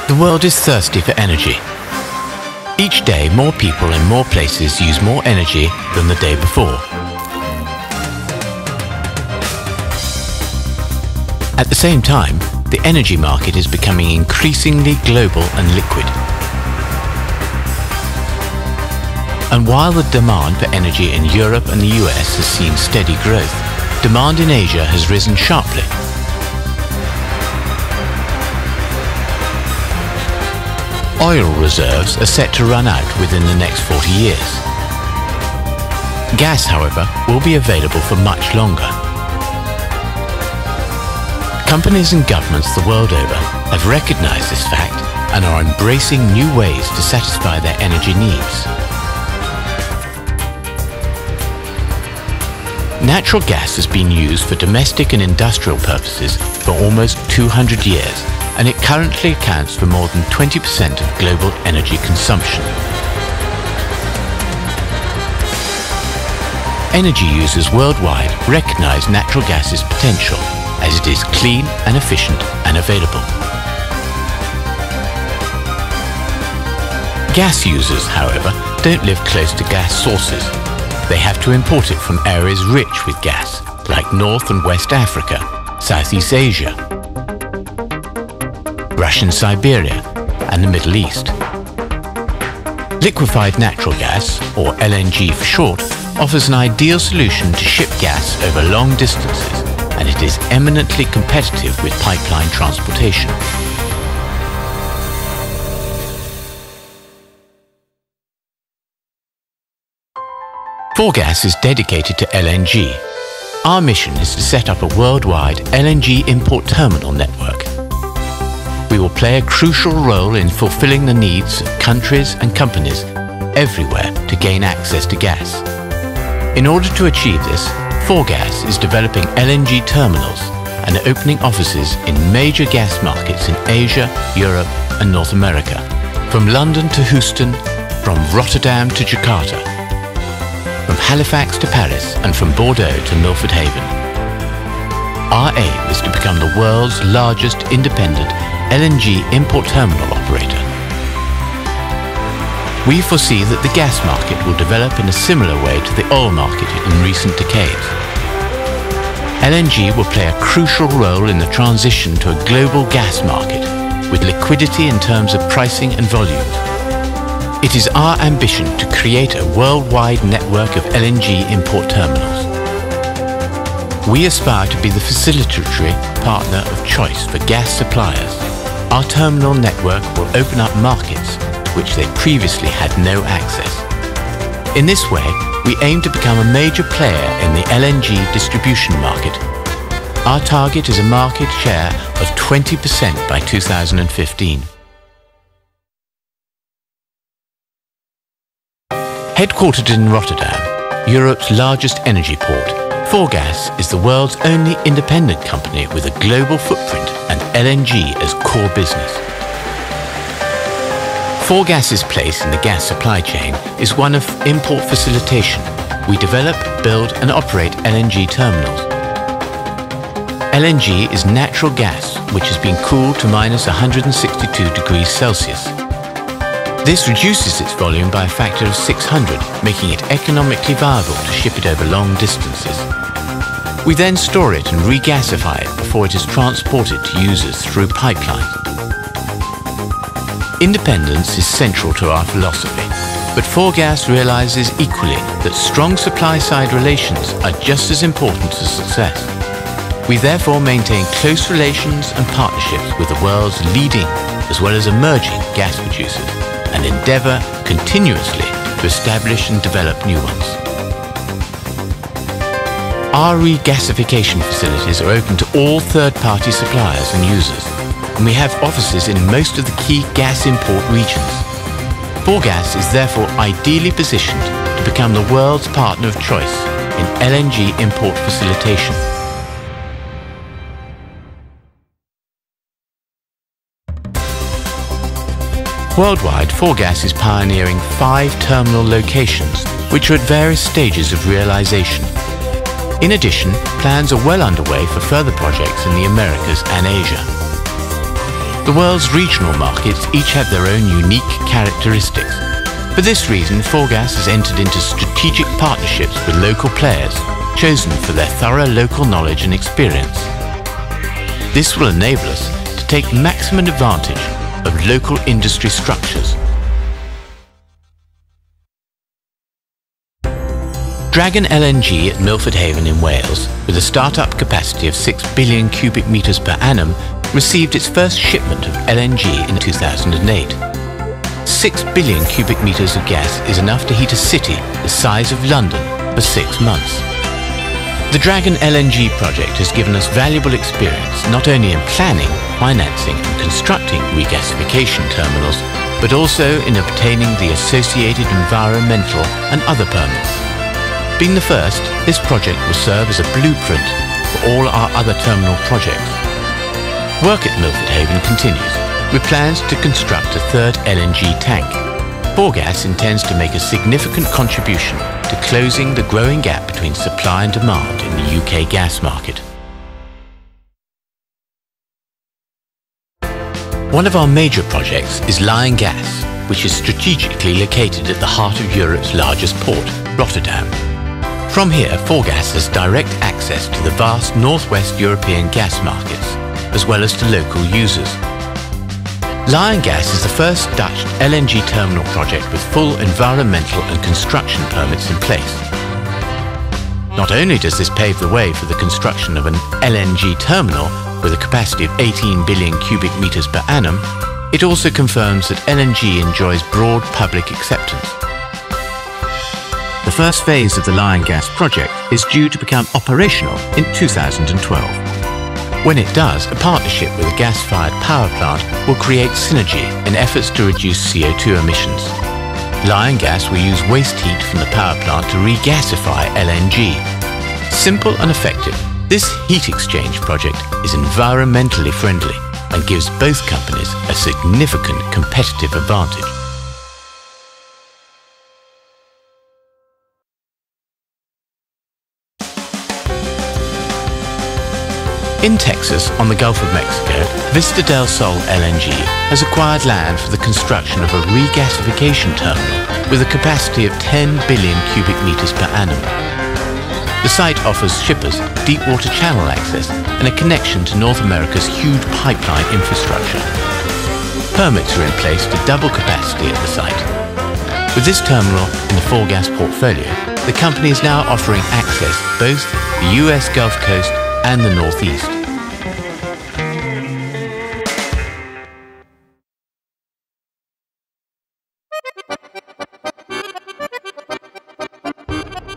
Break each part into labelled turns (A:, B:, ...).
A: The world is thirsty for energy. Each day, more people in more places use more energy than the day before. At the same time, the energy market is becoming increasingly global and liquid. And while the demand for energy in Europe and the US has seen steady growth, demand in Asia has risen sharply. Oil reserves are set to run out within the next 40 years. Gas, however, will be available for much longer. Companies and governments the world over have recognized this fact and are embracing new ways to satisfy their energy needs. Natural gas has been used for domestic and industrial purposes for almost 200 years, and it currently accounts for more than 20% of global energy consumption. Energy users worldwide recognize natural gas's potential, as it is clean and efficient and available. Gas users, however, don't live close to gas sources. They have to import it from areas rich with gas, like North and West Africa, Southeast Asia, Russian Siberia, and the Middle East. Liquefied natural gas, or LNG for short, offers an ideal solution to ship gas over long distances, and it is eminently competitive with pipeline transportation. Gas is dedicated to LNG. Our mission is to set up a worldwide LNG import terminal network. We will play a crucial role in fulfilling the needs of countries and companies everywhere to gain access to gas. In order to achieve this, Gas is developing LNG terminals and opening offices in major gas markets in Asia, Europe, and North America, from London to Houston, from Rotterdam to Jakarta, from Halifax to Paris, and from Bordeaux to Milford Haven. Our aim is to become the world's largest independent LNG import terminal operator. We foresee that the gas market will develop in a similar way to the oil market in recent decades. LNG will play a crucial role in the transition to a global gas market, with liquidity in terms of pricing and volumes. It is our ambition to create a worldwide network of LNG import terminals. We aspire to be the facilitatory partner of choice for gas suppliers. Our terminal network will open up markets to which they previously had no access. In this way, we aim to become a major player in the LNG distribution market. Our target is a market share of 20% by 2015. Headquartered in Rotterdam, Europe's largest energy port, Gas is the world's only independent company with a global footprint and LNG as core business. Gas's place in the gas supply chain is one of import facilitation. We develop, build and operate LNG terminals. LNG is natural gas which has been cooled to minus 162 degrees Celsius. This reduces its volume by a factor of 600, making it economically viable to ship it over long distances. We then store it and regasify it before it is transported to users through pipelines. Independence is central to our philosophy, but Gas realizes equally that strong supply-side relations are just as important to success. We therefore maintain close relations and partnerships with the world's leading as well as emerging gas producers, and endeavour continuously to establish and develop new ones. Our regasification facilities are open to all third-party suppliers and users, and we have offices in most of the key gas import regions. Gas is therefore ideally positioned to become the world's partner of choice in LNG import facilitation. Worldwide, Gas is pioneering 5 terminal locations, which are at various stages of realization. In addition, plans are well underway for further projects in the Americas and Asia. The world's regional markets each have their own unique characteristics. For this reason, 4Gas has entered into strategic partnerships with local players, chosen for their thorough local knowledge and experience. This will enable us to take maximum advantage of local industry structures. Dragon LNG at Milford Haven in Wales, with a start-up capacity of 6 billion cubic metres per annum, received its first shipment of LNG in 2008. 6 billion cubic metres of gas is enough to heat a city the size of London for 6 months. The Dragon LNG project has given us valuable experience not only in planning, financing and constructing regasification terminals, but also in obtaining the associated environmental and other permits. Being the first, this project will serve as a blueprint for all our other terminal projects. Work at Milford Haven continues, with plans to construct a third LNG tank. 4Gas intends to make a significant contribution to closing the growing gap between supply and demand in the UK gas market. One of our major projects is Lion Gas, which is strategically located at the heart of Europe's largest port, Rotterdam. From here, 4Gas has direct access to the vast northwest European gas markets, as well as to local users. Lion Gas is the first Dutch LNG terminal project with full environmental and construction permits in place. Not only does this pave the way for the construction of an LNG terminal with a capacity of 18 billion cubic metres per annum, it also confirms that LNG enjoys broad public acceptance. The first phase of the Lion Gas project is due to become operational in 2012. When it does, a partnership with a gas-fired power plant will create synergy in efforts to reduce CO2 emissions. Lion Gas will use waste heat from the power plant to regasify LNG. Simple and effective, this heat exchange project is environmentally friendly and gives both companies a significant competitive advantage. In Texas, on the Gulf of Mexico, Vista del Sol LNG has acquired land for the construction of a regasification terminal with a capacity of 10 billion cubic metres per annum. The site offers shippers deep water channel access and a connection to North America's huge pipeline infrastructure. Permits are in place to double capacity at the site. With this terminal in the 4Gas portfolio, the company is now offering access to both the US Gulf Coast and the Northeast.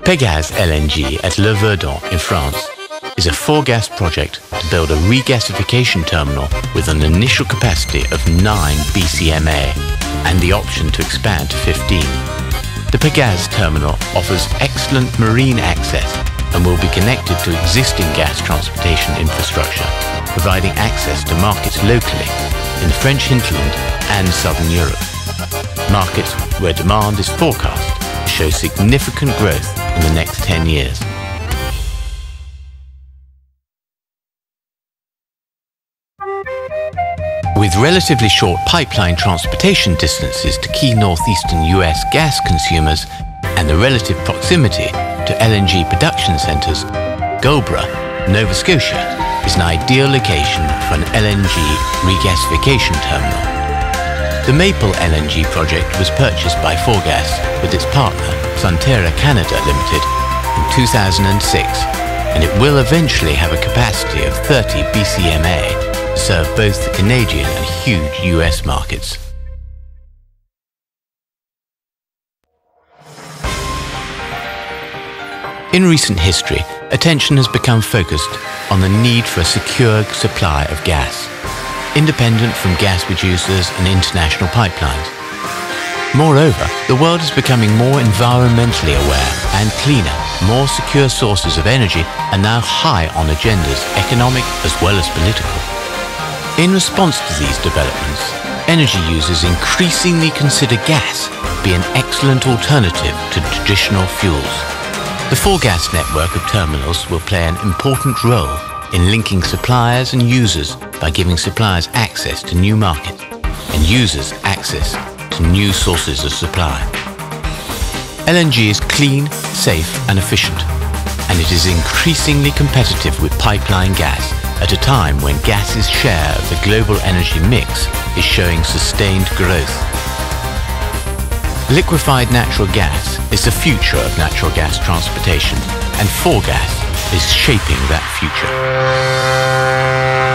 A: Pégase LNG at Le Verdon in France is a 4Gas project to build a regasification terminal with an initial capacity of 9 BCMA and the option to expand to 15. The Pégase terminal offers excellent marine access and will be connected to existing gas transportation infrastructure, providing access to markets locally in the French hinterland and southern Europe. Markets where demand is forecast to show significant growth in the next 10 years. With relatively short pipeline transportation distances to key northeastern US gas consumers and the relative proximity to LNG production centres, Goulburgh, Nova Scotia, is an ideal location for an LNG regasification terminal. The Maple LNG project was purchased by 4Gas with its partner, Sunterra Canada Limited, in 2006, and it will eventually have a capacity of 30 BCMA to serve both the Canadian and huge US markets. In recent history, attention has become focused on the need for a secure supply of gas, independent from gas producers and international pipelines. Moreover, the world is becoming more environmentally aware and cleaner. More secure sources of energy are now high on agendas, economic as well as political. In response to these developments, energy users increasingly consider gas to be an excellent alternative to traditional fuels. The 4Gas network of terminals will play an important role in linking suppliers and users by giving suppliers access to new markets and users access to new sources of supply. LNG is clean, safe and efficient, and it is increasingly competitive with pipeline gas at a time when gas's share of the global energy mix is showing sustained growth. Liquefied natural gas is the future of natural gas transportation, and 4Gas is shaping that future.